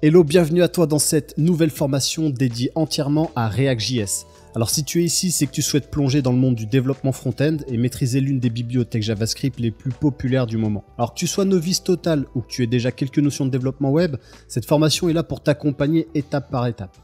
Hello, bienvenue à toi dans cette nouvelle formation dédiée entièrement à React.js. Alors si tu es ici, c'est que tu souhaites plonger dans le monde du développement front-end et maîtriser l'une des bibliothèques JavaScript les plus populaires du moment. Alors que tu sois novice total ou que tu aies déjà quelques notions de développement web, cette formation est là pour t'accompagner étape par étape.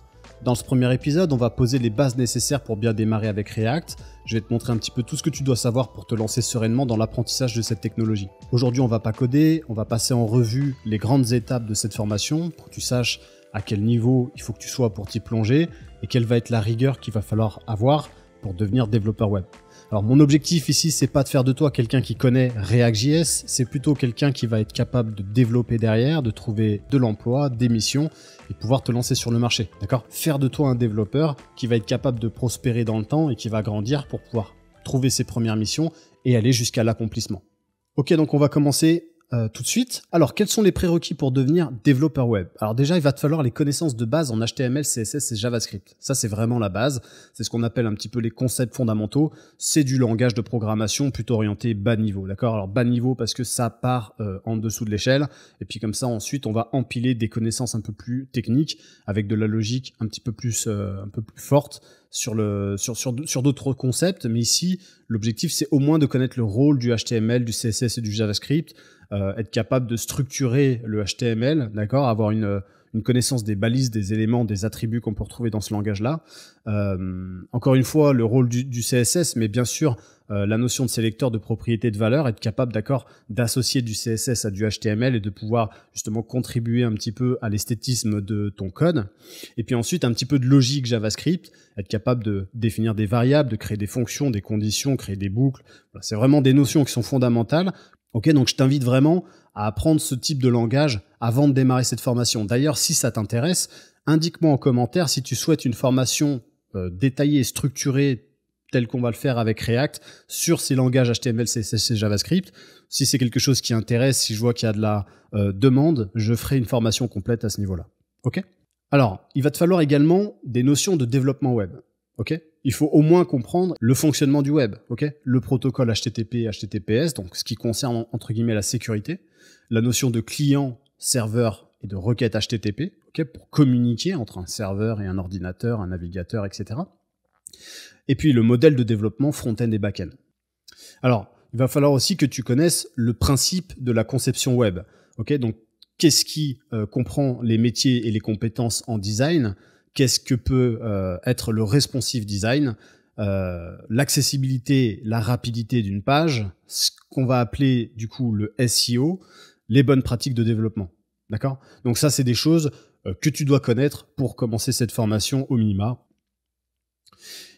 Dans ce premier épisode, on va poser les bases nécessaires pour bien démarrer avec React. Je vais te montrer un petit peu tout ce que tu dois savoir pour te lancer sereinement dans l'apprentissage de cette technologie. Aujourd'hui, on va pas coder, on va passer en revue les grandes étapes de cette formation pour que tu saches à quel niveau il faut que tu sois pour t'y plonger et quelle va être la rigueur qu'il va falloir avoir pour devenir développeur web. Alors mon objectif ici, c'est pas de faire de toi quelqu'un qui connaît React.js, c'est plutôt quelqu'un qui va être capable de développer derrière, de trouver de l'emploi, des missions et pouvoir te lancer sur le marché, d'accord ? Faire de toi un développeur qui va être capable de prospérer dans le temps et qui va grandir pour pouvoir trouver ses premières missions et aller jusqu'à l'accomplissement. Ok, donc on va commencer tout de suite. Alors, quels sont les prérequis pour devenir développeur web ? Alors déjà, il va te falloir les connaissances de base en HTML, CSS et JavaScript. Ça, c'est vraiment la base. C'est ce qu'on appelle un petit peu les concepts fondamentaux. C'est du langage de programmation plutôt orienté bas niveau, d'accord ? Alors, bas niveau parce que ça part en dessous de l'échelle. Et puis comme ça, ensuite, on va empiler des connaissances un peu plus techniques avec de la logique un peu plus forte sur d'autres concepts. Mais ici, l'objectif, c'est au moins de connaître le rôle du HTML, du CSS et du JavaScript, être capable de structurer le HTML, d'accord, avoir une connaissance des balises, des éléments, des attributs qu'on peut retrouver dans ce langage-là. Encore une fois, le rôle du CSS, mais bien sûr, la notion de sélecteur de propriété de valeur, être capable, d'accord, d'associer du CSS à du HTML et de pouvoir justement contribuer un petit peu à l'esthétisme de ton code. Et puis ensuite, un petit peu de logique JavaScript, être capable de définir des variables, de créer des fonctions, des conditions, créer des boucles. Voilà, c'est vraiment des notions qui sont fondamentales. Ok, donc je t'invite vraiment à apprendre ce type de langage avant de démarrer cette formation. D'ailleurs, si ça t'intéresse, indique-moi en commentaire si tu souhaites une formation détaillée et structurée telle qu'on va le faire avec React sur ces langages HTML, CSS et JavaScript. Si c'est quelque chose qui intéresse, si je vois qu'il y a de la demande, je ferai une formation complète à ce niveau-là. Ok ? Alors, il va te falloir également des notions de développement web. Ok ? Il faut au moins comprendre le fonctionnement du web, ok ? Le protocole HTTP, HTTPS, donc ce qui concerne entre guillemets la sécurité, la notion de client, serveur et de requête HTTP, ok ? Pour communiquer entre un serveur et un ordinateur, un navigateur, etc. Et puis le modèle de développement front-end et back-end. Alors, il va falloir aussi que tu connaisses le principe de la conception web, ok ? Donc, qu'est-ce qui comprend les métiers et les compétences en design ? Qu'est-ce que peut être le responsive design, l'accessibilité, la rapidité d'une page, ce qu'on va appeler du coup le SEO, les bonnes pratiques de développement. D'accord ? Donc ça, c'est des choses que tu dois connaître pour commencer cette formation au minima.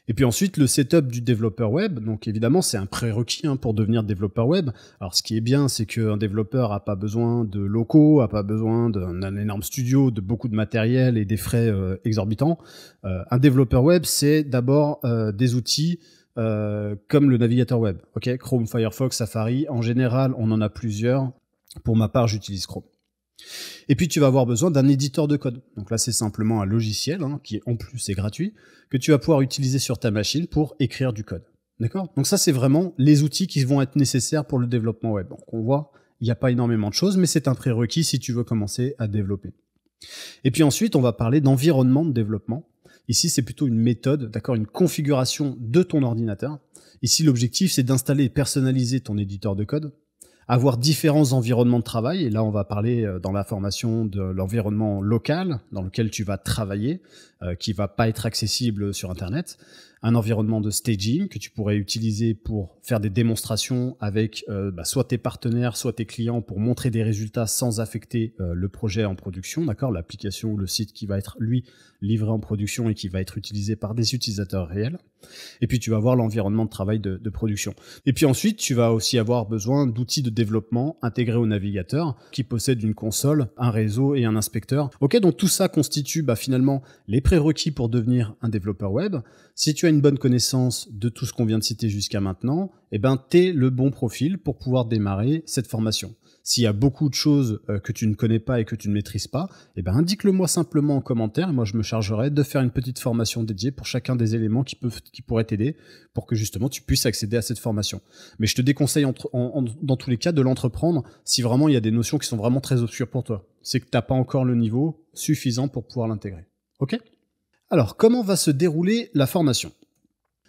Et puis ensuite, le setup du développeur web. Donc évidemment, c'est un prérequis pour devenir développeur web. Alors ce qui est bien, c'est qu'un développeur n'a pas besoin de locaux, n'a pas besoin d'un énorme studio, de beaucoup de matériel et des frais exorbitants. Un développeur web, c'est d'abord des outils comme le navigateur web. Ok, Chrome, Firefox, Safari. En général, on en a plusieurs. Pour ma part, j'utilise Chrome. Et puis tu vas avoir besoin d'un éditeur de code. Donc là, c'est simplement un logiciel qui en plus est gratuit, que tu vas pouvoir utiliser sur ta machine pour écrire du code. D'accord ? Donc ça, c'est vraiment les outils qui vont être nécessaires pour le développement web. Donc on voit, il n'y a pas énormément de choses, mais c'est un prérequis si tu veux commencer à développer. Et puis ensuite, on va parler d'environnement de développement. Ici, c'est plutôt une méthode, d'accord, une configuration de ton ordinateur. Ici, l'objectif, c'est d'installer et personnaliser ton éditeur de code, avoir différents environnements de travail, et là on va parler dans la formation de l'environnement local dans lequel tu vas travailler, qui va pas être accessible sur Internet, un environnement de staging que tu pourrais utiliser pour faire des démonstrations avec soit tes partenaires, soit tes clients pour montrer des résultats sans affecter le projet en production, d'accord, l'application ou le site qui va être lui livré en production et qui va être utilisé par des utilisateurs réels. Et puis tu vas avoir l'environnement de travail de production. Et puis ensuite, tu vas aussi avoir besoin d'outils de développement intégrés au navigateur qui possèdent une console, un réseau et un inspecteur. Ok, donc tout ça constitue finalement les prérequis pour devenir un développeur web. Si tu as une bonne connaissance de tout ce qu'on vient de citer jusqu'à maintenant, t'es le bon profil pour pouvoir démarrer cette formation. S'il y a beaucoup de choses que tu ne connais pas et que tu ne maîtrises pas, indique-le moi simplement en commentaire et moi je me chargerai de faire une petite formation dédiée pour chacun des éléments qui pourraient t'aider pour que justement tu puisses accéder à cette formation. Mais je te déconseille dans tous les cas de l'entreprendre si vraiment il y a des notions qui sont vraiment très obscures pour toi. c'est que tu n'as pas encore le niveau suffisant pour pouvoir l'intégrer. Ok ? Alors, comment va se dérouler la formation ?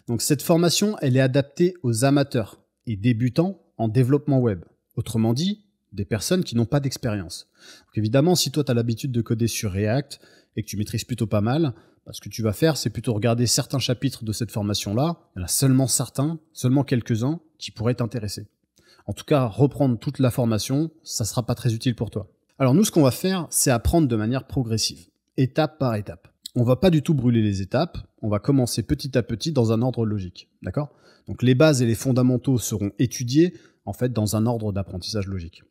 Donc, cette formation, elle est adaptée aux amateurs et débutants en développement web. Autrement dit, des personnes qui n'ont pas d'expérience. Donc, évidemment, si toi, tu as l'habitude de coder sur React et que tu maîtrises plutôt pas mal, ce que tu vas faire, c'est plutôt regarder certains chapitres de cette formation-là. Il y en a seulement certains, seulement quelques-uns qui pourraient t'intéresser. En tout cas, reprendre toute la formation, ça ne sera pas très utile pour toi. Alors nous, ce qu'on va faire, c'est apprendre de manière progressive, étape par étape. On va pas du tout brûler les étapes, on va commencer petit à petit dans un ordre logique, d'accord ? Donc les bases et les fondamentaux seront étudiés, en fait, dans un ordre d'apprentissage logique.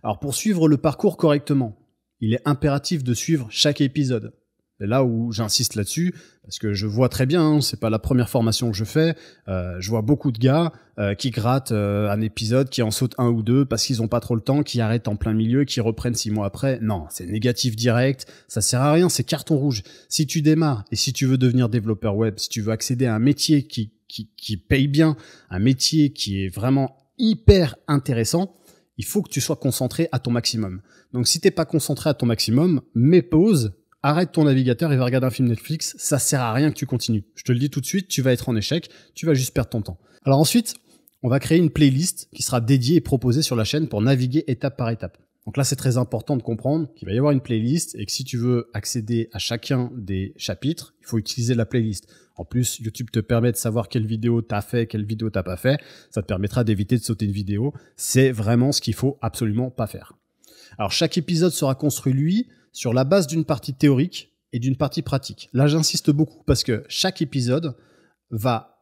Alors pour suivre le parcours correctement, il est impératif de suivre chaque épisode. C'est là où j'insiste là-dessus, parce que je vois très bien, hein, c'est pas la première formation que je fais, je vois beaucoup de gars qui grattent un épisode, qui en sautent un ou deux parce qu'ils ont pas trop le temps, qui arrêtent en plein milieu, qui reprennent 6 mois après. Non, c'est négatif direct, ça sert à rien, c'est carton rouge. Si tu démarres et si tu veux devenir développeur web, si tu veux accéder à un métier qui paye bien, un métier qui est vraiment hyper intéressant, il faut que tu sois concentré à ton maximum. Donc si t'es pas concentré à ton maximum, mets pause, arrête ton navigateur et va regarder un film Netflix, ça sert à rien que tu continues. Je te le dis tout de suite, tu vas être en échec, tu vas juste perdre ton temps. Alors ensuite, on va créer une playlist qui sera dédiée et proposée sur la chaîne pour naviguer étape par étape. Donc là, c'est très important de comprendre qu'il va y avoir une playlist et que si tu veux accéder à chacun des chapitres, il faut utiliser la playlist. En plus, YouTube te permet de savoir quelle vidéo t'as fait, quelle vidéo t'as pas fait. Ça te permettra d'éviter de sauter une vidéo. C'est vraiment ce qu'il faut absolument pas faire. Alors chaque épisode sera construit, lui, sur la base d'une partie théorique et d'une partie pratique. Là, j'insiste beaucoup parce que chaque épisode on va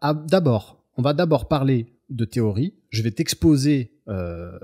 d'abord parler de théorie. Je vais t'exposer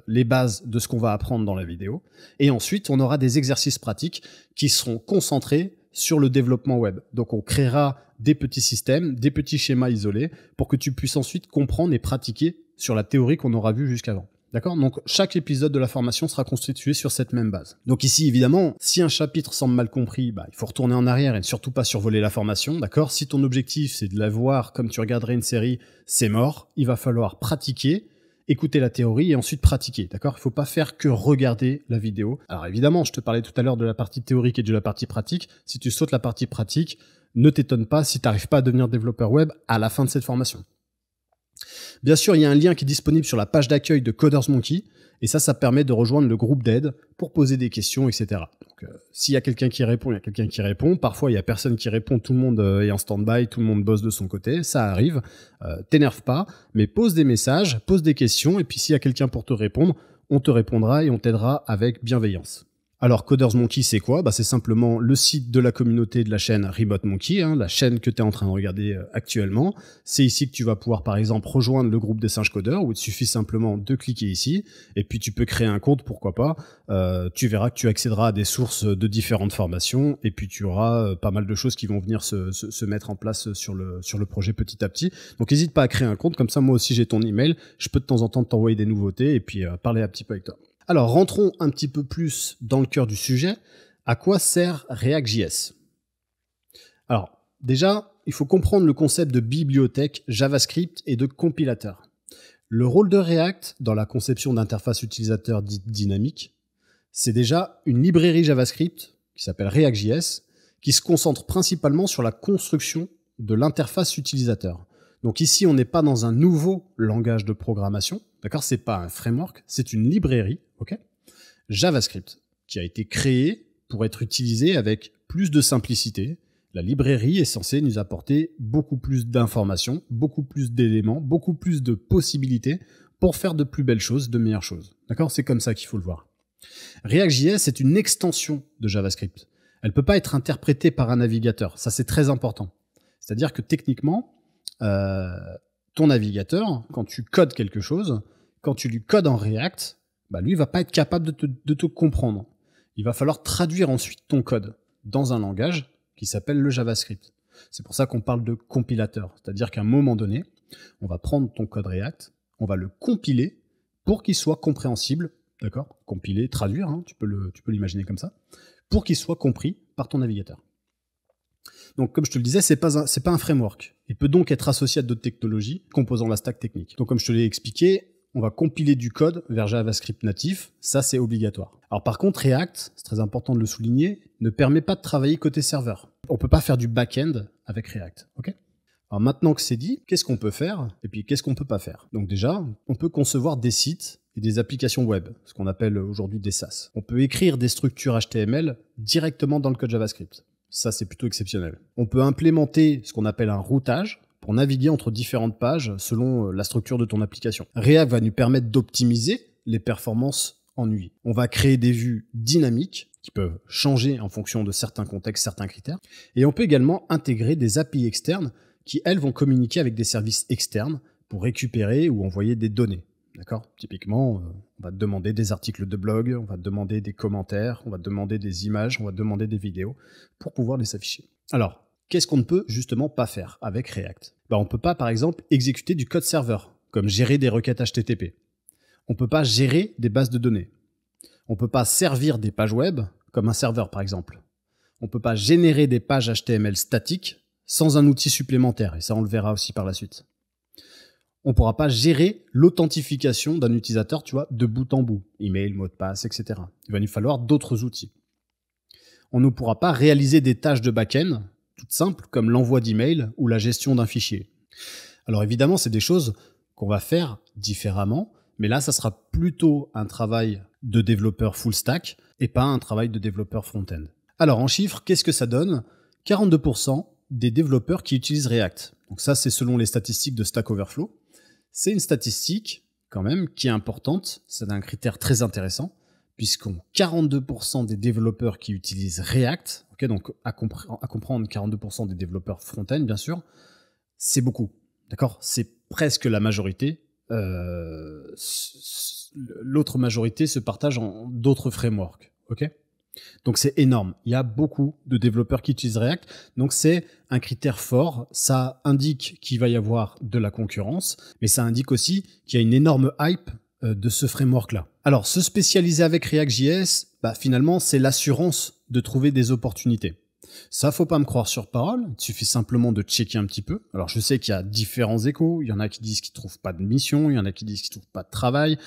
les bases de ce qu'on va apprendre dans la vidéo. Et ensuite, on aura des exercices pratiques qui seront concentrés sur le développement web. Donc, on créera des petits systèmes, des petits schémas isolés pour que tu puisses ensuite comprendre et pratiquer sur la théorie qu'on aura vue jusqu'avant. D'accord ? Donc, chaque épisode de la formation sera constitué sur cette même base. Donc ici, évidemment, si un chapitre semble mal compris, il faut retourner en arrière et ne surtout pas survoler la formation. D'accord ? Si ton objectif, c'est de la voir comme tu regarderais une série, c'est mort. Il va falloir pratiquer, écouter la théorie et ensuite pratiquer. D'accord ? Il ne faut pas faire que regarder la vidéo. Alors évidemment, je te parlais tout à l'heure de la partie théorique et de la partie pratique. Si tu sautes la partie pratique, ne t'étonne pas si tu n'arrives pas à devenir développeur web à la fin de cette formation. Bien sûr, il y a un lien qui est disponible sur la page d'accueil de Coders Monkey et ça permet de rejoindre le groupe d'aide pour poser des questions, etc. Donc, s'il y a quelqu'un qui répond, il y a quelqu'un qui répond. Parfois, il y a personne qui répond, tout le monde est en stand-by, tout le monde bosse de son côté. Ça arrive. T'énerve pas, mais pose des messages, pose des questions et puis s'il y a quelqu'un pour te répondre, on te répondra et on t'aidera avec bienveillance. Alors, Coders Monkey, c'est quoi ? C'est simplement le site de la communauté de la chaîne Remote Monkey, la chaîne que tu es en train de regarder actuellement. C'est ici que tu vas pouvoir, par exemple, rejoindre le groupe des singes codeurs, où il te suffit simplement de cliquer ici, et puis tu peux créer un compte, pourquoi pas. Tu verras que tu accéderas à des sources de différentes formations, et puis tu auras pas mal de choses qui vont venir se mettre en place sur le projet petit à petit. Donc, n'hésite pas à créer un compte, comme ça, moi aussi, j'ai ton email. Je peux de temps en temps t'envoyer des nouveautés, et puis parler un petit peu avec toi. Alors, rentrons un petit peu plus dans le cœur du sujet. À quoi sert React.js ? Alors, déjà, il faut comprendre le concept de bibliothèque JavaScript et de compilateur. Le rôle de React dans la conception d'interface utilisateur dite dynamique, c'est déjà une librairie JavaScript qui s'appelle React.js, qui se concentre principalement sur la construction de l'interface utilisateur. Donc ici, on n'est pas dans un nouveau langage de programmation, d'accord ? C'est pas un framework, c'est une librairie, ok ? JavaScript, qui a été créée pour être utilisée avec plus de simplicité. La librairie est censée nous apporter beaucoup plus d'informations, beaucoup plus d'éléments, beaucoup plus de possibilités pour faire de plus belles choses, de meilleures choses. D'accord ? C'est comme ça qu'il faut le voir. React.js est une extension de JavaScript. Elle ne peut pas être interprétée par un navigateur. Ça, c'est très important. C'est-à-dire que techniquement, ton navigateur, quand tu codes quelque chose, quand tu lui codes en React, lui, il va pas être capable de te comprendre. Il va falloir traduire ensuite ton code dans un langage qui s'appelle le JavaScript. C'est pour ça qu'on parle de compilateur. C'est-à-dire qu'à un moment donné, on va prendre ton code React, on va le compiler pour qu'il soit compréhensible, d'accord ? Compiler, traduire, tu peux l'imaginer comme ça, pour qu'il soit compris par ton navigateur. Donc, comme je te le disais, c'est pas un framework. Il peut donc être associé à d'autres technologies composant la stack technique. Donc, comme je te l'ai expliqué, on va compiler du code vers JavaScript natif. Ça, c'est obligatoire. Alors par contre, React, c'est très important de le souligner, ne permet pas de travailler côté serveur. On peut pas faire du back-end avec React. Ok ? Alors maintenant que c'est dit, qu'est-ce qu'on peut faire et puis qu'est-ce qu'on peut pas faire? Donc déjà, on peut concevoir des sites et des applications web, ce qu'on appelle aujourd'hui des SaaS. On peut écrire des structures HTML directement dans le code JavaScript. Ça, c'est plutôt exceptionnel. On peut implémenter ce qu'on appelle un routage pour naviguer entre différentes pages selon la structure de ton application. React va nous permettre d'optimiser les performances en UI. On va créer des vues dynamiques qui peuvent changer en fonction de certains contextes, certains critères. Et on peut également intégrer des API externes qui, elles, vont communiquer avec des services externes pour récupérer ou envoyer des données. D'accord ? Typiquement, on va te demander des articles de blog, on va te demander des commentaires, on va te demander des images, on va te demander des vidéos pour pouvoir les afficher. Alors, qu'est-ce qu'on ne peut justement pas faire avec React ? On ne peut pas, par exemple, exécuter du code serveur, comme gérer des requêtes HTTP. On ne peut pas gérer des bases de données. On ne peut pas servir des pages web, comme un serveur, par exemple. On ne peut pas générer des pages HTML statiques sans un outil supplémentaire, et ça on le verra aussi par la suite. On ne pourra pas gérer l'authentification d'un utilisateur, tu vois, de bout en bout, email, mot de passe, etc. Il va nous falloir d'autres outils. On ne pourra pas réaliser des tâches de back-end toutes simples comme l'envoi d'email ou la gestion d'un fichier. Alors évidemment, c'est des choses qu'on va faire différemment, mais là, ça sera plutôt un travail de développeur full stack et pas un travail de développeur front-end. Alors en chiffres, qu'est-ce que ça donne ? 42% des développeurs qui utilisent React. Donc ça, c'est selon les statistiques de Stack Overflow. C'est une statistique, quand même, qui est importante. C'est un critère très intéressant, puisqu'on 42% des développeurs qui utilisent React, okay, donc à comprendre 42% des développeurs front-end, bien sûr, c'est beaucoup. D'accord ? C'est presque la majorité. L'autre majorité se partage en d'autres frameworks. Ok ? Donc c'est énorme. Il y a beaucoup de développeurs qui utilisent React. Donc c'est un critère fort. Ça indique qu'il va y avoir de la concurrence, mais ça indique aussi qu'il y a une énorme hype de ce framework-là. Alors, se spécialiser avec React.js, finalement, c'est l'assurance de trouver des opportunités. Ça, faut pas me croire sur parole. Il suffit simplement de checker un petit peu. Alors, je sais qu'il y a différents échos. Il y en a qui disent qu'ils trouvent pas de mission. Il y en a qui disent qu'ils trouvent pas de travail.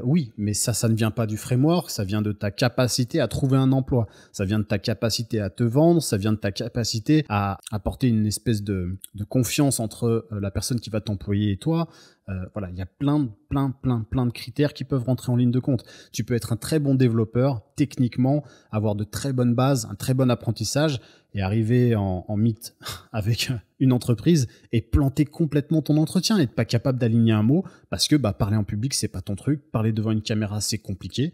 Oui, mais ça ne vient pas du framework. Ça vient de ta capacité à trouver un emploi. Ça vient de ta capacité à te vendre. Ça vient de ta capacité à apporter une espèce de confiance entre la personne qui va t'employer et toi. Voilà, il y a plein de critères qui peuvent rentrer en ligne de compte. Tu peux être un très bon développeur, techniquement, avoir de très bonnes bases, un très bon apprentissage et arriver en meet avec une entreprise et planter complètement ton entretien, être pas capable d'aligner un mot parce que parler en public, c'est pas ton truc. Parler devant une caméra, c'est compliqué.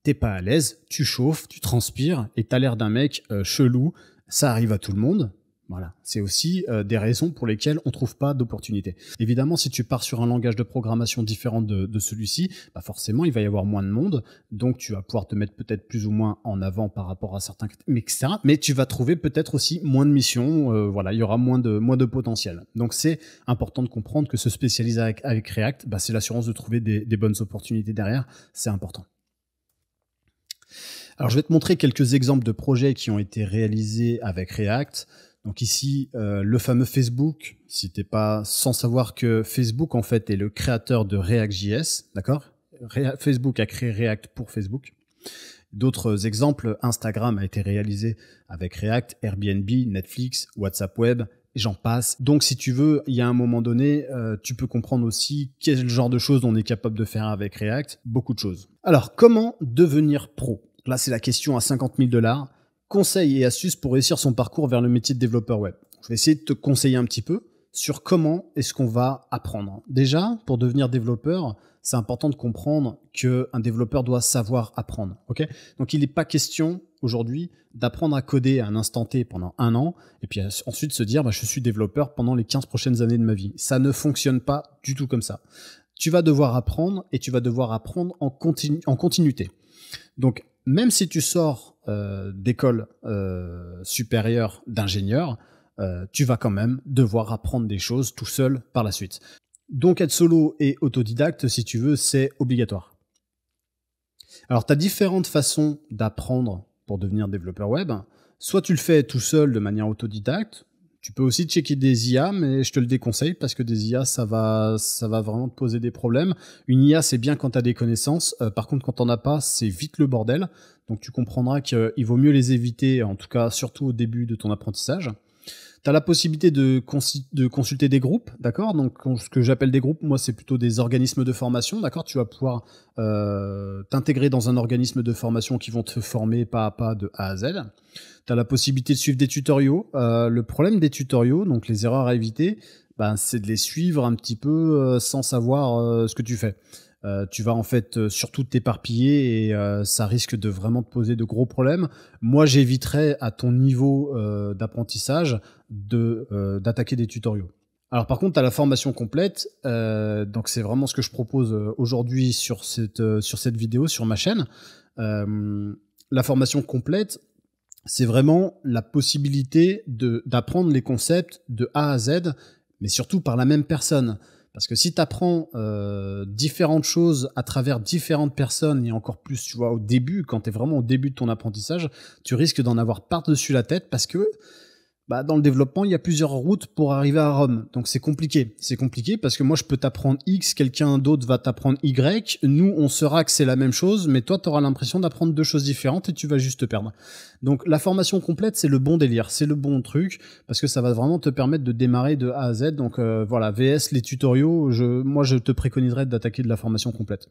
T'es pas à l'aise, tu chauffes, tu transpires et t'as l'air d'un mec chelou. Ça arrive à tout le monde. Voilà, c'est aussi des raisons pour lesquelles on trouve pas d'opportunités. Évidemment, si tu pars sur un langage de programmation différent de celui-ci, forcément, il va y avoir moins de monde, donc tu vas pouvoir te mettre peut-être plus ou moins en avant par rapport à certains, etc. Mais tu vas trouver peut-être aussi moins de missions, voilà, il y aura moins de potentiel. Donc c'est important de comprendre que se spécialiser avec React, c'est l'assurance de trouver des bonnes opportunités derrière, c'est important. Alors je vais te montrer quelques exemples de projets qui ont été réalisés avec React. Donc ici, le fameux Facebook, si t'es pas sans savoir que Facebook, en fait, est le créateur de React.js, d'accord ? Facebook a créé React pour Facebook. D'autres exemples, Instagram a été réalisé avec React, Airbnb, Netflix, WhatsApp Web, et j'en passe. Donc si tu veux, il y a un moment donné, tu peux comprendre aussi quel genre de choses on est capable de faire avec React, beaucoup de choses. Alors, comment devenir pro ? Là, c'est la question à 50 000 $. Conseils et astuces pour réussir son parcours vers le métier de développeur web. Je vais essayer de te conseiller un petit peu sur comment est-ce qu'on va apprendre. Déjà, pour devenir développeur, c'est important de comprendre qu'un développeur doit savoir apprendre. Okay ? Donc, il n'est pas question aujourd'hui d'apprendre à coder à un instant T pendant 1 an et puis ensuite se dire je suis développeur pendant les 15 prochaines années de ma vie. Ça ne fonctionne pas du tout comme ça. Tu vas devoir apprendre et tu vas devoir apprendre en continuité. Donc, même si tu sors d'école supérieure d'ingénieur, tu vas quand même devoir apprendre des choses tout seul par la suite. Donc être solo et autodidacte, si tu veux, c'est obligatoire. Alors tu as différentes façons d'apprendre pour devenir développeur web. Soit tu le fais tout seul de manière autodidacte, Tu peux aussi checker des IA, mais je te le déconseille parce que des IA, ça va vraiment te poser des problèmes. Une IA, c'est bien quand tu as des connaissances. Par contre, quand t'en as pas, c'est vite le bordel. Donc, tu comprendras qu'il vaut mieux les éviter, en tout cas, surtout au début de ton apprentissage. Tu as la possibilité de consulter des groupes, d'accord? Donc, ce que j'appelle des groupes, moi, c'est plutôt des organismes de formation, d'accord? Tu vas pouvoir t'intégrer dans un organisme de formation qui vont te former pas à pas de A à Z. Tu as la possibilité de suivre des tutoriaux. Le problème des tutoriaux, donc les erreurs à éviter, ben, c'est de les suivre un petit peu sans savoir ce que tu fais. Tu vas en fait surtout t'éparpiller et ça risque de vraiment te poser de gros problèmes. Moi, j'éviterais à ton niveau d'apprentissage d'attaquer des tutoriaux. Alors par contre, tu as la formation complète, donc c'est vraiment ce que je propose aujourd'hui sur cette vidéo, sur ma chaîne. La formation complète, c'est vraiment la possibilité d'apprendre les concepts de A à Z, mais surtout par la même personne. Parce que si tu apprends différentes choses à travers différentes personnes, et encore plus, tu vois, au début, quand tu es vraiment au début de ton apprentissage, tu risques d'en avoir par-dessus la tête parce que bah, dans le développement, il y a plusieurs routes pour arriver à Rome. Donc c'est compliqué. C'est compliqué parce que moi, je peux t'apprendre X, quelqu'un d'autre va t'apprendre Y. Nous, on saura que c'est la même chose, mais toi, tu auras l'impression d'apprendre deux choses différentes et tu vas juste te perdre. Donc la formation complète, c'est le bon délire, c'est le bon truc, parce que ça va vraiment te permettre de démarrer de A à Z. Donc voilà, VS, les tutoriaux, moi, je te préconiserais d'attaquer de la formation complète.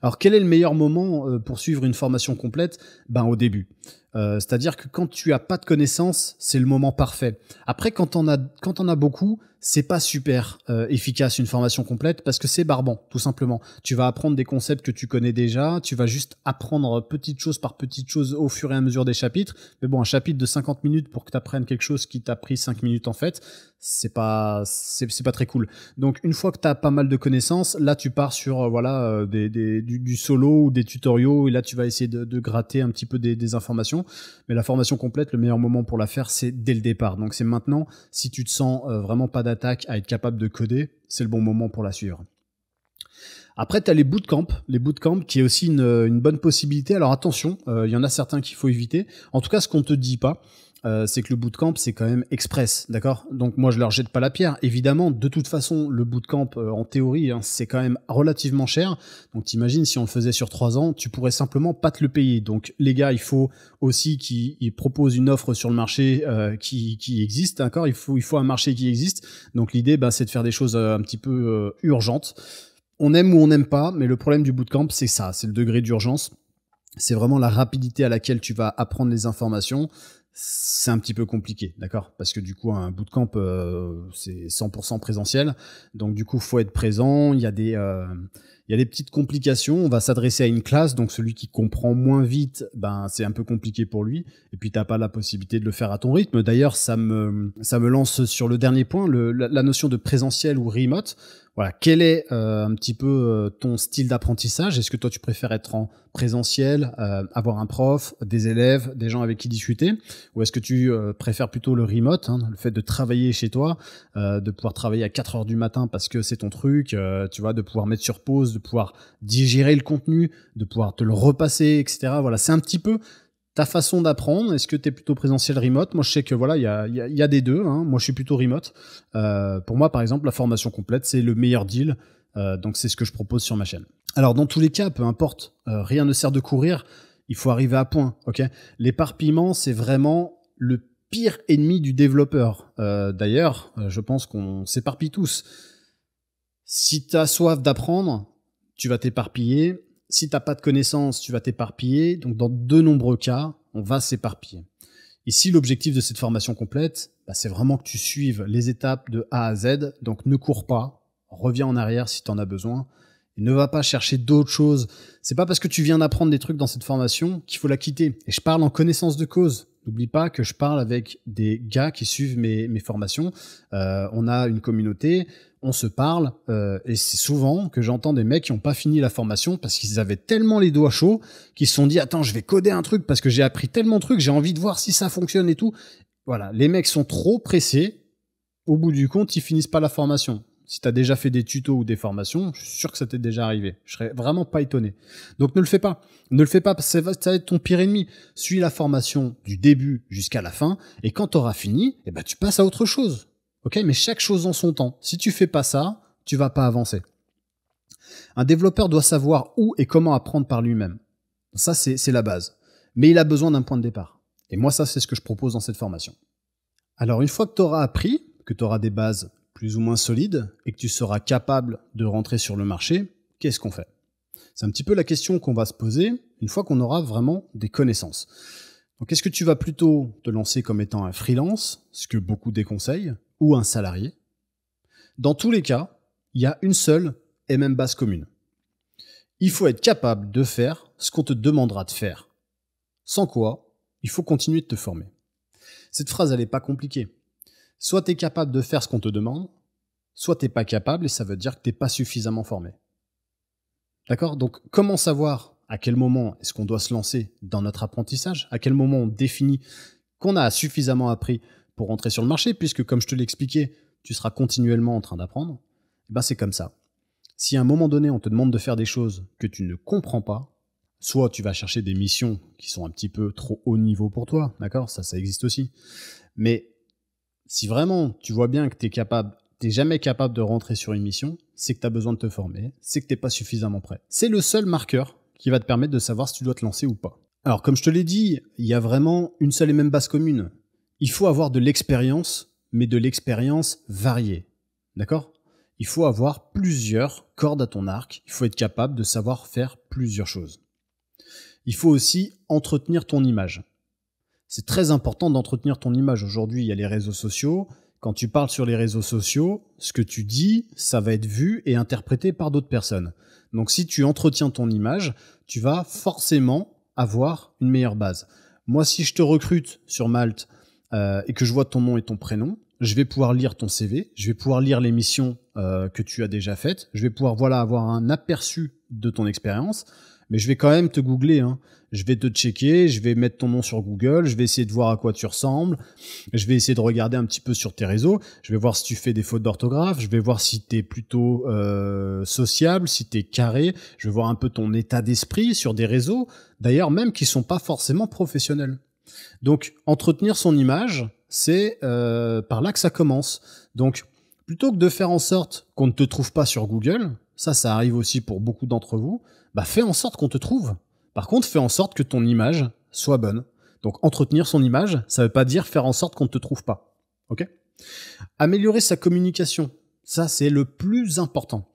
Alors quel est le meilleur moment pour suivre une formation complète? Ben au début. C'est-à-dire que quand tu as pas de connaissances, c'est le moment parfait. Après, quand on a beaucoup, c'est pas super efficace une formation complète parce que c'est barbant, tout simplement. Tu vas apprendre des concepts que tu connais déjà, tu vas juste apprendre petite chose par petite chose au fur et à mesure des chapitres. Mais bon, un chapitre de 50 minutes pour que tu apprennes quelque chose qui t'a pris 5 minutes en fait, c'est pas très cool. Donc une fois que tu as pas mal de connaissances, là tu pars sur du solo ou des tutoriaux et là tu vas essayer de gratter un petit peu des informations. Mais la formation complète, le meilleur moment pour la faire, c'est dès le départ. Donc c'est maintenant, si tu te sens vraiment pas d'attaque à être capable de coder, c'est le bon moment pour la suivre. Après, tu as les bootcamps qui est aussi une bonne possibilité. Alors attention, il y en a certains qu'il faut éviter. En tout cas, ce qu'on te dit pas, c'est que le bootcamp, c'est quand même express, d'accord? Donc moi, je leur jette pas la pierre. Évidemment, de toute façon, le bootcamp, en théorie, hein, c'est quand même relativement cher. Donc t'imagines, si on le faisait sur 3 ans, tu pourrais simplement pas te le payer. Donc les gars, il faut aussi qu'ils proposent une offre sur le marché qui existe, d'accord? Il faut un marché qui existe. Donc l'idée, c'est de faire des choses un petit peu urgentes. On aime ou on n'aime pas, mais le problème du bootcamp, c'est ça, c'est le degré d'urgence. C'est vraiment la rapidité à laquelle tu vas apprendre les informations. C'est un petit peu compliqué, d'accord? Parce que du coup, un bootcamp, c'est 100% présentiel. Donc du coup, faut être présent. Il y a des petites complications. On va s'adresser à une classe, donc celui qui comprend moins vite, c'est un peu compliqué pour lui. Et puis t'as pas la possibilité de le faire à ton rythme. D'ailleurs, ça me lance sur le dernier point, la notion de présentiel ou remote. Voilà, quel est un petit peu ton style d'apprentissage? Est-ce que toi tu préfères être en présentiel, avoir un prof, des élèves, des gens avec qui discuter, ou est-ce que tu préfères plutôt le remote, hein, le fait de travailler chez toi, de pouvoir travailler à 4 heures du matin parce que c'est ton truc, tu vois, de pouvoir mettre sur pause, de pouvoir digérer le contenu, de pouvoir te le repasser, etc. Voilà, c'est un petit peu ta façon d'apprendre. Est-ce que tu es plutôt présentiel, remote? Moi, je sais que voilà, il y a des deux, hein. Moi, je suis plutôt remote. Pour moi, par exemple, la formation complète, c'est le meilleur deal. Donc, c'est ce que je propose sur ma chaîne. Alors, dans tous les cas, peu importe, rien ne sert de courir. Il faut arriver à point, ok? L'éparpillement, c'est vraiment le pire ennemi du développeur. D'ailleurs, je pense qu'on s'éparpille tous. Si tu as soif d'apprendre, tu vas t'éparpiller. Si tu n'as pas de connaissances, tu vas t'éparpiller. Donc, dans de nombreux cas, on va s'éparpiller. Ici, l'objectif de cette formation complète, c'est vraiment que tu suives les étapes de A à Z. Donc, ne cours pas. Reviens en arrière si tu en as besoin. Et ne va pas chercher d'autres choses. C'est pas parce que tu viens d'apprendre des trucs dans cette formation qu'il faut la quitter. Et je parle en connaissance de cause. N'oublie pas que je parle avec des gars qui suivent mes formations. On a une communauté, on se parle, et c'est souvent que j'entends des mecs qui n'ont pas fini la formation parce qu'ils avaient tellement les doigts chauds qu'ils se sont dit « Attends, je vais coder un truc parce que j'ai appris tellement de trucs, j'ai envie de voir si ça fonctionne et tout. » Voilà, les mecs sont trop pressés. Au bout du compte, ils finissent pas la formation. Si tu as déjà fait des tutos ou des formations, je suis sûr que ça t'est déjà arrivé. Je serais vraiment pas étonné. Donc ne le fais pas. Ne le fais pas parce que ça va être ton pire ennemi. Suis la formation du début jusqu'à la fin et quand tu auras fini, eh ben, tu passes à autre chose. Ok, mais chaque chose en son temps. Si tu fais pas ça, tu vas pas avancer. Un développeur doit savoir où et comment apprendre par lui-même. Ça, c'est la base. Mais il a besoin d'un point de départ. Et moi, ça, c'est ce que je propose dans cette formation. Alors, une fois que tu auras appris, que tu auras des bases plus ou moins solides et que tu seras capable de rentrer sur le marché, qu'est-ce qu'on fait? C'est un petit peu la question qu'on va se poser une fois qu'on aura vraiment des connaissances. Donc, est-ce que tu vas plutôt te lancer comme étant un freelance, ce que beaucoup déconseillent, ou un salarié? Dans tous les cas, il y a une seule et même base commune. Il faut être capable de faire ce qu'on te demandera de faire. Sans quoi, il faut continuer de te former. Cette phrase, elle n'est pas compliquée. Soit tu es capable de faire ce qu'on te demande, soit tu n'es pas capable et ça veut dire que tu n'es pas suffisamment formé. D'accord? Donc, comment savoir à quel moment est-ce qu'on doit se lancer dans notre apprentissage? À quel moment on définit qu'on a suffisamment appris pour rentrer sur le marché? Puisque, comme je te l'ai expliqué, tu seras continuellement en train d'apprendre. Et ben, c'est comme ça. Si à un moment donné, on te demande de faire des choses que tu ne comprends pas, soit tu vas chercher des missions qui sont un petit peu trop haut niveau pour toi, d'accord? Ça existe aussi. Mais si vraiment tu vois bien que t'es jamais capable de rentrer sur une mission, c'est que tu as besoin de te former, c'est que t'es pas suffisamment prêt. C'est le seul marqueur qui va te permettre de savoir si tu dois te lancer ou pas. Alors, comme je te l'ai dit, il y a vraiment une seule et même base commune. Il faut avoir de l'expérience, mais de l'expérience variée. D'accord? Il faut avoir plusieurs cordes à ton arc. Il faut être capable de savoir faire plusieurs choses. Il faut aussi entretenir ton image. C'est très important d'entretenir ton image. Aujourd'hui, il y a les réseaux sociaux. Quand tu parles sur les réseaux sociaux, ce que tu dis, ça va être vu et interprété par d'autres personnes. Donc si tu entretiens ton image, tu vas forcément avoir une meilleure base. Moi, si je te recrute sur Malte et que je vois ton nom et ton prénom, je vais pouvoir lire ton CV, je vais pouvoir lire les missions que tu as déjà faites, je vais pouvoir avoir un aperçu de ton expérience, mais je vais quand même te googler, hein. Je vais te checker, je vais mettre ton nom sur Google, je vais essayer de voir à quoi tu ressembles, je vais essayer de regarder un petit peu sur tes réseaux, je vais voir si tu fais des fautes d'orthographe, je vais voir si tu es plutôt sociable, si tu es carré, je vais voir un peu ton état d'esprit sur des réseaux, d'ailleurs même qui sont pas forcément professionnels. Donc entretenir son image, c'est par là que ça commence. Donc plutôt que de faire en sorte qu'on ne te trouve pas sur Google, ça arrive aussi pour beaucoup d'entre vous, bah fais en sorte qu'on te trouve. Par contre, fais en sorte que ton image soit bonne. Donc entretenir son image, ça veut pas dire faire en sorte qu'on ne te trouve pas. Ok? Améliorer sa communication, ça c'est le plus important.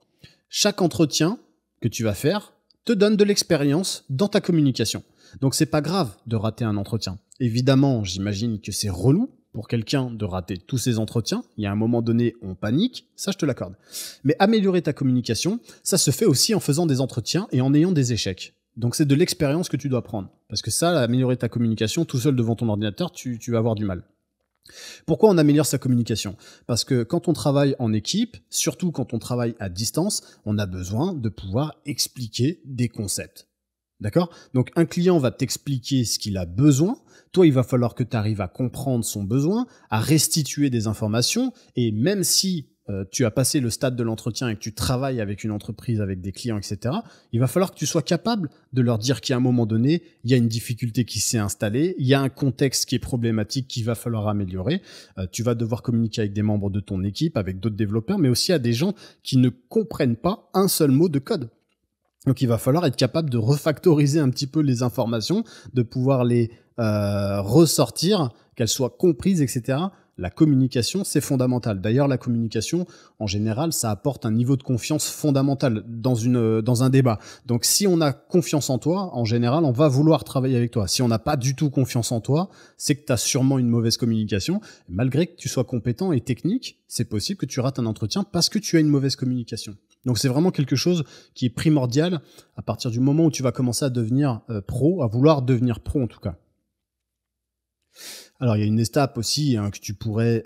Chaque entretien que tu vas faire te donne de l'expérience dans ta communication. Donc c'est pas grave de rater un entretien. Évidemment, j'imagine que c'est relou pour quelqu'un de rater tous ses entretiens. Il y a un moment donné, on panique, ça je te l'accorde. Mais améliorer ta communication, ça se fait aussi en faisant des entretiens et en ayant des échecs. Donc c'est de l'expérience que tu dois prendre. Parce que ça, améliorer ta communication tout seul devant ton ordinateur, tu vas avoir du mal. Pourquoi on améliore sa communication? Parce que quand on travaille en équipe, surtout quand on travaille à distance, on a besoin de pouvoir expliquer des concepts. D'accord? Donc un client va t'expliquer ce qu'il a besoin. Toi, il va falloir que tu arrives à comprendre son besoin, à restituer des informations. Et même si tu as passé le stade de l'entretien et que tu travailles avec une entreprise, avec des clients, etc., il va falloir que tu sois capable de leur dire qu'à un moment donné, il y a une difficulté qui s'est installée, il y a un contexte qui est problématique qu'il va falloir améliorer. Tu vas devoir communiquer avec des membres de ton équipe, avec d'autres développeurs, mais aussi à des gens qui ne comprennent pas un seul mot de code. Donc il va falloir être capable de refactoriser un petit peu les informations, de pouvoir les ressortir, qu'elles soient comprises, etc. La communication, c'est fondamental. D'ailleurs, la communication, en général, ça apporte un niveau de confiance fondamental dans un débat. Donc, si on a confiance en toi, en général, on va vouloir travailler avec toi. Si on n'a pas du tout confiance en toi, c'est que tu as sûrement une mauvaise communication. Malgré que tu sois compétent et technique, c'est possible que tu rates un entretien parce que tu as une mauvaise communication. Donc, c'est vraiment quelque chose qui est primordial à partir du moment où tu vas commencer à devenir pro, à vouloir devenir pro en tout cas. Alors, il y a une étape aussi que tu pourrais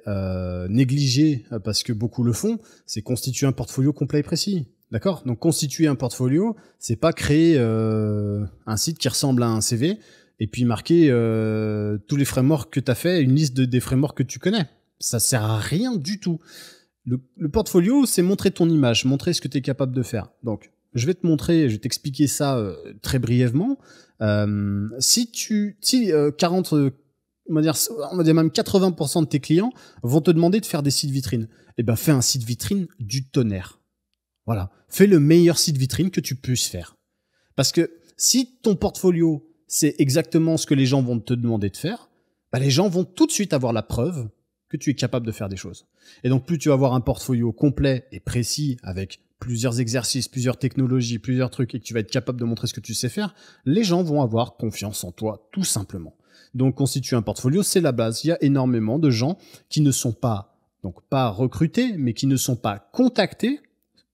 négliger parce que beaucoup le font, c'est constituer un portfolio complet et précis. D'accord? Donc, constituer un portfolio, c'est pas créer un site qui ressemble à un CV et puis marquer tous les frameworks que tu as fait, une liste des frameworks que tu connais. Ça sert à rien du tout. Le portfolio, c'est montrer ton image, montrer ce que tu es capable de faire. Donc, je vais t'expliquer ça très brièvement. Si 40, on va dire même 80% de tes clients vont te demander de faire des sites vitrines, eh ben, fais un site vitrine du tonnerre. Voilà. Fais le meilleur site vitrine que tu puisses faire. Parce que si ton portfolio, c'est exactement ce que les gens vont te demander de faire, bah, les gens vont tout de suite avoir la preuve que tu es capable de faire des choses. Et donc, plus tu vas avoir un portfolio complet et précis avec plusieurs exercices, plusieurs technologies, plusieurs trucs et que tu vas être capable de montrer ce que tu sais faire, les gens vont avoir confiance en toi, tout simplement. Donc, constituer un portfolio, c'est la base. Il y a énormément de gens qui ne sont pas, donc pas recrutés, mais qui ne sont pas contactés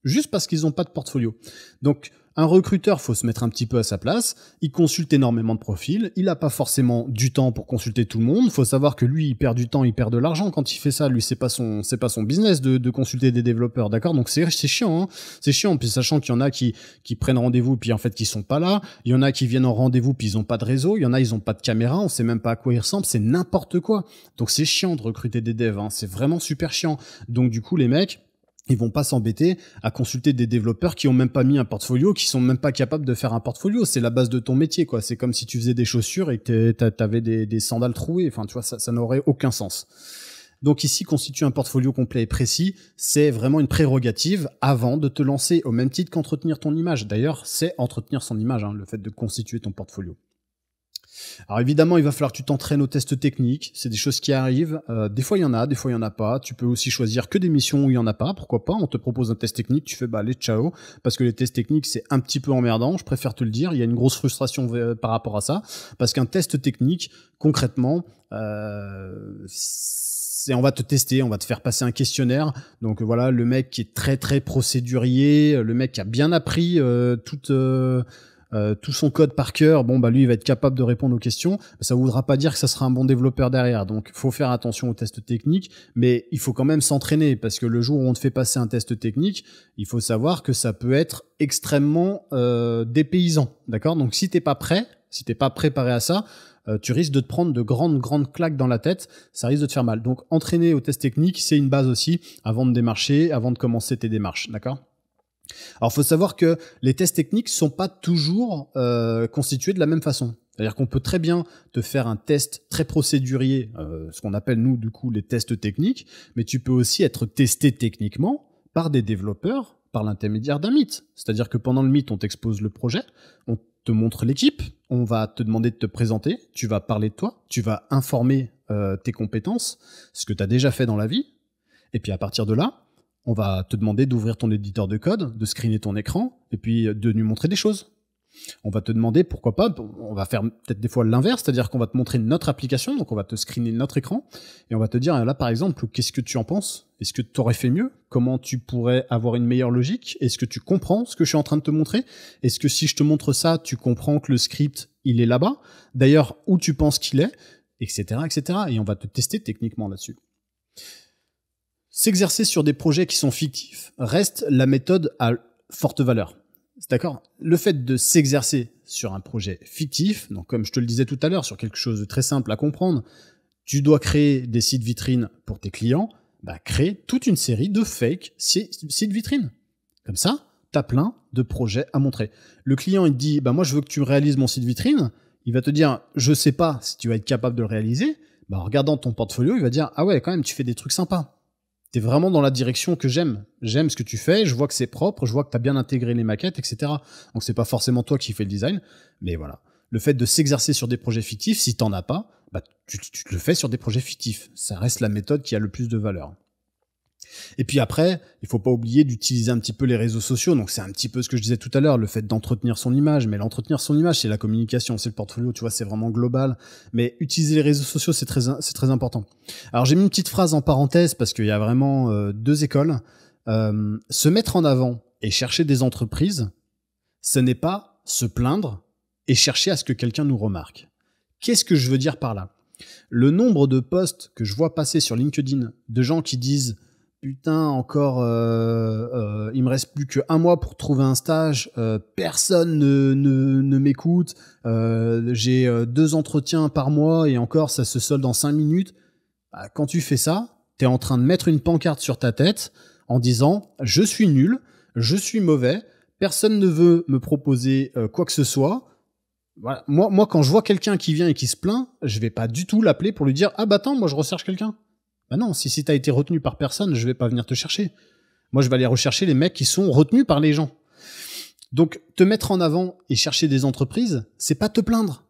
juste parce qu'ils n'ont pas de portfolio. Donc, un recruteur, faut se mettre un petit peu à sa place. Il consulte énormément de profils. Il n'a pas forcément du temps pour consulter tout le monde. Faut savoir que lui, il perd du temps, il perd de l'argent quand il fait ça. Lui, c'est pas son business de consulter des développeurs, d'accord? Donc c'est chiant, hein. C'est chiant. Puis sachant qu'il y en a qui prennent rendez-vous puis en fait qui sont pas là. Il y en a qui viennent en rendez-vous puis ils ont pas de réseau. Il y en a ils ont pas de caméra. On sait même pas à quoi ils ressemblent. C'est n'importe quoi. Donc c'est chiant de recruter des devs, hein. C'est vraiment super chiant. Donc du coup les mecs, ils vont pas s'embêter à consulter des développeurs qui ont même pas mis un portfolio, qui sont même pas capables de faire un portfolio. C'est la base de ton métier, quoi. C'est comme si tu faisais des chaussures et que t'avais des sandales trouées. Enfin, tu vois, ça n'aurait aucun sens. Donc ici, constituer un portfolio complet et précis, c'est vraiment une prérogative avant de te lancer, au même titre qu'entretenir ton image. D'ailleurs, c'est entretenir son image, hein, le fait de constituer ton portfolio. Alors évidemment, il va falloir que tu t'entraînes aux tests techniques. C'est des choses qui arrivent. Des fois, il y en a, des fois, il y en a pas. Tu peux aussi choisir que des missions où il y en a pas. Pourquoi pas? On te propose un test technique. Tu fais, bah, allez, ciao. Parce que les tests techniques, c'est un petit peu emmerdant. Je préfère te le dire. Il y a une grosse frustration par rapport à ça. Parce qu'un test technique, concrètement, on va te tester, on va te faire passer un questionnaire. Donc voilà, le mec qui est très très procédurier, le mec qui a bien appris tout son code par cœur, bon bah lui il va être capable de répondre aux questions. Ça ne voudra pas dire que ça sera un bon développeur derrière. Donc faut faire attention aux tests techniques, mais il faut quand même s'entraîner parce que le jour où on te fait passer un test technique, il faut savoir que ça peut être extrêmement dépaysant, d'accord? Donc si t'es pas préparé à ça, tu risques de te prendre de grandes claques dans la tête, ça risque de te faire mal. Donc entraîner aux tests techniques, c'est une base aussi avant de démarcher, avant de commencer tes démarches, d'accord? Alors, faut savoir que les tests techniques sont pas toujours constitués de la même façon. C'est-à-dire qu'on peut très bien te faire un test très procédurier, ce qu'on appelle nous du coup les tests techniques, mais tu peux aussi être testé techniquement par des développeurs par l'intermédiaire d'un meet. C'est-à-dire que pendant le meet, on t'expose le projet, on te montre l'équipe, on va te demander de te présenter, tu vas parler de toi, tu vas informer tes compétences, ce que tu as déjà fait dans la vie, et puis à partir de là, on va te demander d'ouvrir ton éditeur de code, de screener ton écran, et puis de nous montrer des choses. On va te demander, pourquoi pas, on va faire peut-être des fois l'inverse, c'est-à-dire qu'on va te montrer notre application, donc on va te screener notre écran, et on va te dire, là par exemple, qu'est-ce que tu en penses? Est-ce que tu aurais fait mieux? Comment tu pourrais avoir une meilleure logique? Est-ce que tu comprends ce que je suis en train de te montrer? Est-ce que si je te montre ça, tu comprends que le script, il est là-bas? D'ailleurs, où tu penses qu'il est? Etc., etc. Et on va te tester techniquement là-dessus. S'exercer sur des projets qui sont fictifs reste la méthode à forte valeur. D'accord? Le fait de s'exercer sur un projet fictif, donc comme je te le disais tout à l'heure, sur quelque chose de très simple à comprendre, tu dois créer des sites vitrines pour tes clients, bah crée toute une série de fake sites vitrines. Comme ça, tu as plein de projets à montrer. Le client, il te dit, bah moi je veux que tu réalises mon site vitrine, il va te dire, je sais pas si tu vas être capable de le réaliser, bah en regardant ton portfolio, il va dire, ah ouais, quand même, tu fais des trucs sympas. T'es vraiment dans la direction que j'aime. J'aime ce que tu fais, je vois que c'est propre, je vois que t'as bien intégré les maquettes, etc. Donc c'est pas forcément toi qui fais le design, mais voilà. Le fait de s'exercer sur des projets fictifs, si t'en as pas, bah tu le fais sur des projets fictifs. Ça reste la méthode qui a le plus de valeur. Et puis après, il faut pas oublier d'utiliser un petit peu les réseaux sociaux. Donc c'est un petit peu ce que je disais tout à l'heure, le fait d'entretenir son image. Mais l'entretenir son image, c'est la communication, c'est le portfolio, tu vois, c'est vraiment global. Mais utiliser les réseaux sociaux, c'est très important. Alors j'ai mis une petite phrase en parenthèse parce qu'il y a vraiment deux écoles. Se mettre en avant et chercher des entreprises, ce n'est pas se plaindre et chercher à ce que quelqu'un nous remarque. Qu'est-ce que je veux dire par là? Le nombre de posts que je vois passer sur LinkedIn de gens qui disent putain, encore, il me reste plus qu'un mois pour trouver un stage. Personne ne m'écoute. J'ai 2 entretiens par mois et encore, ça se solde en 5 minutes. Bah, quand tu fais ça, Tu es en train de mettre une pancarte sur ta tête en disant « Je suis nul, je suis mauvais, personne ne veut me proposer quoi que ce soit ». Voilà. Moi, quand je vois quelqu'un qui vient et qui se plaint, je vais pas du tout l'appeler pour lui dire « Ah bah attends, moi je recherche quelqu'un ». Bah non, si t'as été retenu par personne, je vais pas venir te chercher. Moi, je vais aller rechercher les mecs qui sont retenus par les gens. Donc, te mettre en avant et chercher des entreprises, c'est pas te plaindre.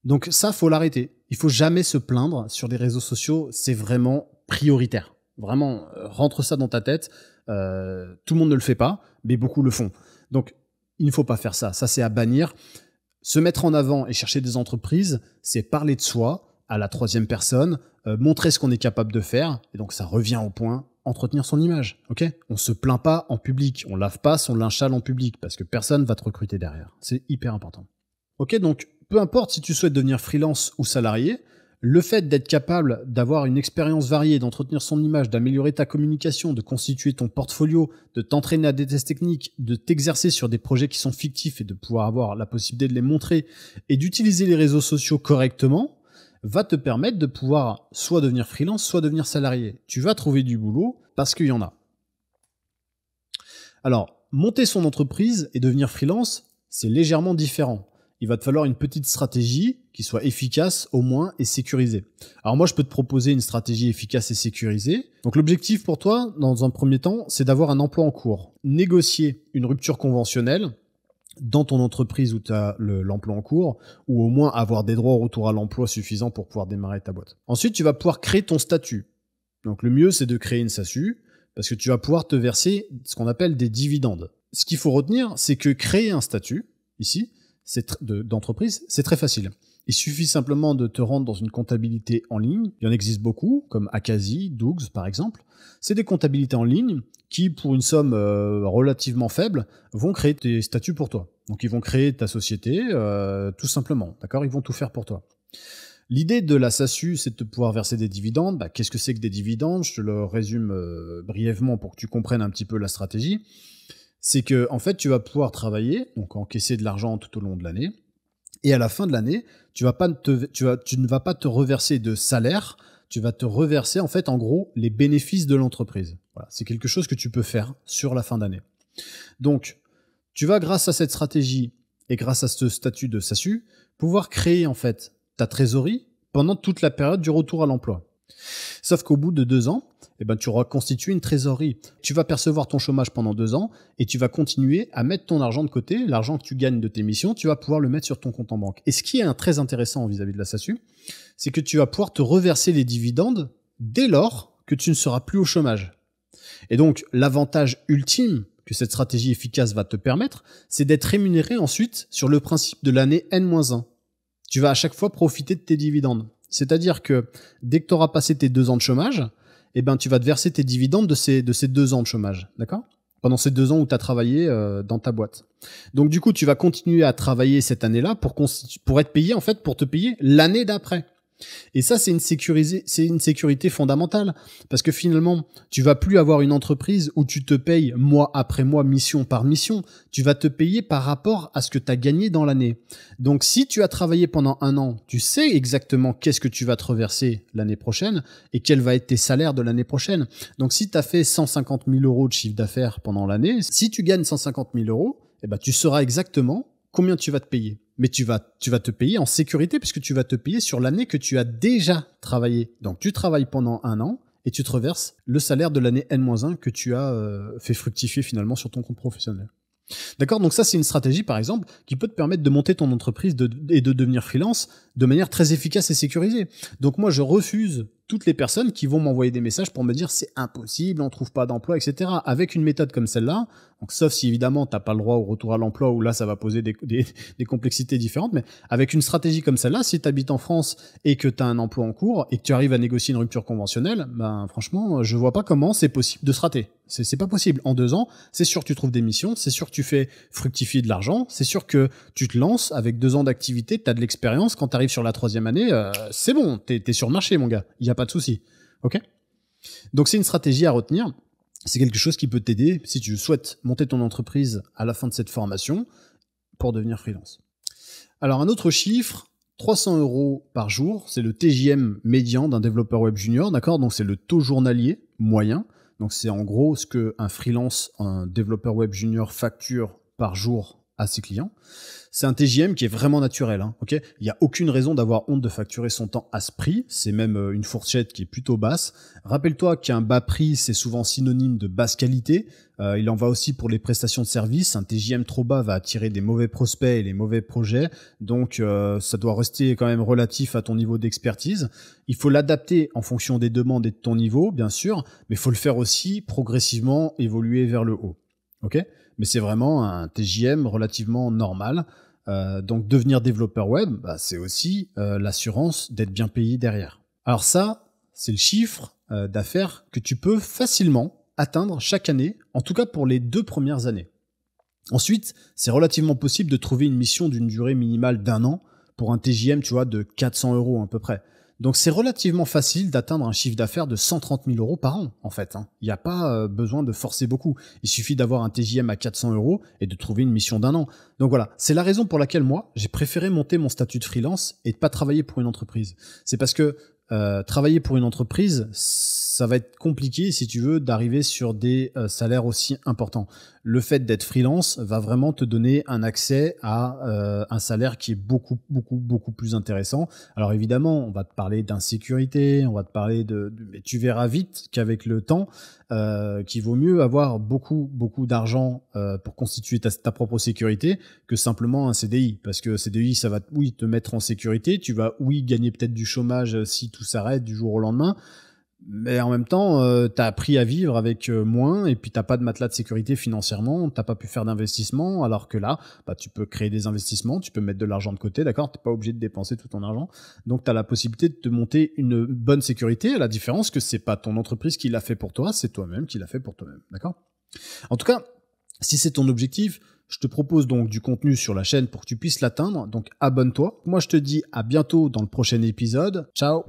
Donc ça, faut l'arrêter. Il faut jamais se plaindre sur les réseaux sociaux, c'est vraiment prioritaire. Vraiment, rentre ça dans ta tête. Tout le monde ne le fait pas, mais beaucoup le font. Donc, il ne faut pas faire ça. Ça, c'est à bannir. Se mettre en avant et chercher des entreprises, c'est parler de soi à la troisième personne, montrer ce qu'on est capable de faire. Et donc, ça revient au point, entretenir son image. Ok ? On se plaint pas en public. On lave pas son linge sale en public parce que personne va te recruter derrière. C'est hyper important. Ok, donc, peu importe si tu souhaites devenir freelance ou salarié, le fait d'être capable d'avoir une expérience variée, d'entretenir son image, d'améliorer ta communication, de constituer ton portfolio, de t'entraîner à des tests techniques, de t'exercer sur des projets qui sont fictifs et de pouvoir avoir la possibilité de les montrer et d'utiliser les réseaux sociaux correctement, va te permettre de pouvoir soit devenir freelance, soit devenir salarié. Tu vas trouver du boulot parce qu'il y en a. Alors, monter son entreprise et devenir freelance, c'est légèrement différent. Il va te falloir une petite stratégie qui soit efficace au moins et sécurisée. Alors moi, je peux te proposer une stratégie efficace et sécurisée. Donc l'objectif pour toi, dans un premier temps, c'est d'avoir un emploi en cours. Négocier une rupture conventionnelle dans ton entreprise où tu as l'emploi en cours, ou au moins avoir des droits au retour à l'emploi suffisants pour pouvoir démarrer ta boîte. Ensuite, tu vas pouvoir créer ton statut. Donc le mieux, c'est de créer une SASU, parce que tu vas pouvoir te verser ce qu'on appelle des dividendes. Ce qu'il faut retenir, c'est que créer un statut, ici, d'entreprise, c'est très facile. Il suffit simplement de te rendre dans une comptabilité en ligne. Il y en existe beaucoup, comme Akazi, Dougs par exemple. C'est des comptabilités en ligne qui, pour une somme relativement faible, vont créer tes statuts pour toi. Donc ils vont créer ta société tout simplement. D'accord ? Ils vont tout faire pour toi. L'idée de la SASU, c'est de pouvoir verser des dividendes. Qu'est-ce que c'est que des dividendes ? Je te le résume brièvement pour que tu comprennes un petit peu la stratégie. C'est que en fait, tu vas pouvoir travailler, donc encaisser de l'argent tout au long de l'année, et à la fin de l'année, tu ne vas pas te reverser de salaire, tu vas te reverser en fait en gros les bénéfices de l'entreprise. Voilà, c'est quelque chose que tu peux faire sur la fin d'année. Donc, tu vas grâce à cette stratégie et grâce à ce statut de SASU, pouvoir créer en fait ta trésorerie pendant toute la période du retour à l'emploi. Sauf qu'au bout de 2 ans, tu auras constitué une trésorerie. Tu vas percevoir ton chômage pendant 2 ans et tu vas continuer à mettre ton argent de côté. L'argent que tu gagnes de tes missions, tu vas pouvoir le mettre sur ton compte en banque. Et ce qui est très intéressant vis-à-vis de la SASU, c'est que tu vas pouvoir te reverser les dividendes dès lors que tu ne seras plus au chômage. Et donc, l'avantage ultime que cette stratégie efficace va te permettre, c'est d'être rémunéré ensuite sur le principe de l'année N-1. Tu vas à chaque fois profiter de tes dividendes. C'est-à-dire que dès que tu auras passé tes 2 ans de chômage, tu vas te verser tes dividendes de ces 2 ans de chômage, d'accord ? Pendant ces 2 ans où tu as travaillé dans ta boîte. Donc du coup, tu vas continuer à travailler cette année-là pour être payé, en fait, pour te payer l'année d'après. Et ça, c'est une sécurité fondamentale. Parce que finalement, tu vas plus avoir une entreprise où tu te payes mois après mois, mission par mission. Tu vas te payer par rapport à ce que tu as gagné dans l'année. Donc, si tu as travaillé pendant 1 an, tu sais exactement qu'est-ce que tu vas te reverser l'année prochaine et quels vont être tes salaires de l'année prochaine. Donc, si tu as fait 150 000 € de chiffre d'affaires pendant l'année, si tu gagnes 150 000 €, tu sauras exactement combien tu vas te payer. Mais tu vas te payer en sécurité puisque tu vas te payer sur l'année que tu as déjà travaillé. Donc, tu travailles pendant 1 an et tu te reverses le salaire de l'année N-1 que tu as fait fructifier finalement sur ton compte professionnel. D'accord ? Donc ça, c'est une stratégie, par exemple, qui peut te permettre de monter ton entreprise et de devenir freelance de manière très efficace et sécurisée. Donc moi, je refuse toutes les personnes qui vont m'envoyer des messages pour me dire c'est impossible, on trouve pas d'emploi, etc. Avec une méthode comme celle-là, donc sauf si évidemment t'as pas le droit au retour à l'emploi où là ça va poser des complexités différentes, mais avec une stratégie comme celle-là, si tu habites en France et que tu as un emploi en cours et que tu arrives à négocier une rupture conventionnelle, franchement, je vois pas comment c'est possible de se rater. C'est pas possible. En 2 ans, c'est sûr que tu trouves des missions, c'est sûr que tu fais fructifier de l'argent, c'est sûr que tu te lances avec 2 ans d'activité, tu as de l'expérience, quand tu arrives sur la 3e année, c'est bon, t'es sur le marché, mon gars. Il n'y a pas de souci. Ok ? Donc, c'est une stratégie à retenir. C'est quelque chose qui peut t'aider si tu souhaites monter ton entreprise à la fin de cette formation pour devenir freelance. Alors, un autre chiffre 300 € par jour, c'est le TJM médian d'un développeur web junior, d'accord? Donc c'est le taux journalier moyen. Donc c'est en gros ce qu'un freelance, un développeur web junior facture par jour à ses clients. C'est un TJM qui est vraiment naturel, hein, ok? Il n'y a aucune raison d'avoir honte de facturer son temps à ce prix. C'est même une fourchette qui est plutôt basse. Rappelle-toi qu'un bas prix, c'est souvent synonyme de basse qualité. Il en va aussi pour les prestations de services. Un TJM trop bas va attirer des mauvais prospects et les mauvais projets. Donc, ça doit rester quand même relatif à ton niveau d'expertise. Il faut l'adapter en fonction des demandes et de ton niveau, bien sûr, mais il faut le faire aussi progressivement évoluer vers le haut. Ok? Mais c'est vraiment un TJM relativement normal. Donc devenir développeur web, c'est aussi l'assurance d'être bien payé derrière. Alors ça, c'est le chiffre d'affaires que tu peux facilement atteindre chaque année, en tout cas pour les 2 premières années. Ensuite, c'est relativement possible de trouver une mission d'une durée minimale d'1 an pour un TJM, tu vois, de 400 € à peu près. Donc c'est relativement facile d'atteindre un chiffre d'affaires de 130 000 € par an, en fait. Il n'y a pas besoin de forcer beaucoup. Il suffit d'avoir un TJM à 400 € et de trouver une mission d'1 an. Donc voilà, c'est la raison pour laquelle moi, j'ai préféré monter mon statut de freelance et de pas travailler pour une entreprise. C'est parce que travailler pour une entreprise, ça va être compliqué, si tu veux, d'arriver sur des salaires aussi importants. Le fait d'être freelance va vraiment te donner un accès à un salaire qui est beaucoup plus intéressant. Alors évidemment, on va te parler d'insécurité, on va te parler mais tu verras vite qu'avec le temps, qu'il vaut mieux avoir beaucoup d'argent pour constituer ta propre sécurité que simplement un CDI. Parce que CDI, ça va te mettre en sécurité, tu vas gagner peut-être du chômage si tout s'arrête du jour au lendemain. Mais en même temps, t'as appris à vivre avec moins et puis t'as pas de matelas de sécurité financièrement, t'as pas pu faire d'investissement, alors que là, tu peux créer des investissements, tu peux mettre de l'argent de côté, d'accord? T'es pas obligé de dépenser tout ton argent. Donc t'as la possibilité de te monter une bonne sécurité, à la différence que c'est pas ton entreprise qui l'a fait pour toi, c'est toi-même qui l'a fait pour toi-même, d'accord? En tout cas, si c'est ton objectif, je te propose donc du contenu sur la chaîne pour que tu puisses l'atteindre, donc abonne-toi. Moi je te dis à bientôt dans le prochain épisode. Ciao!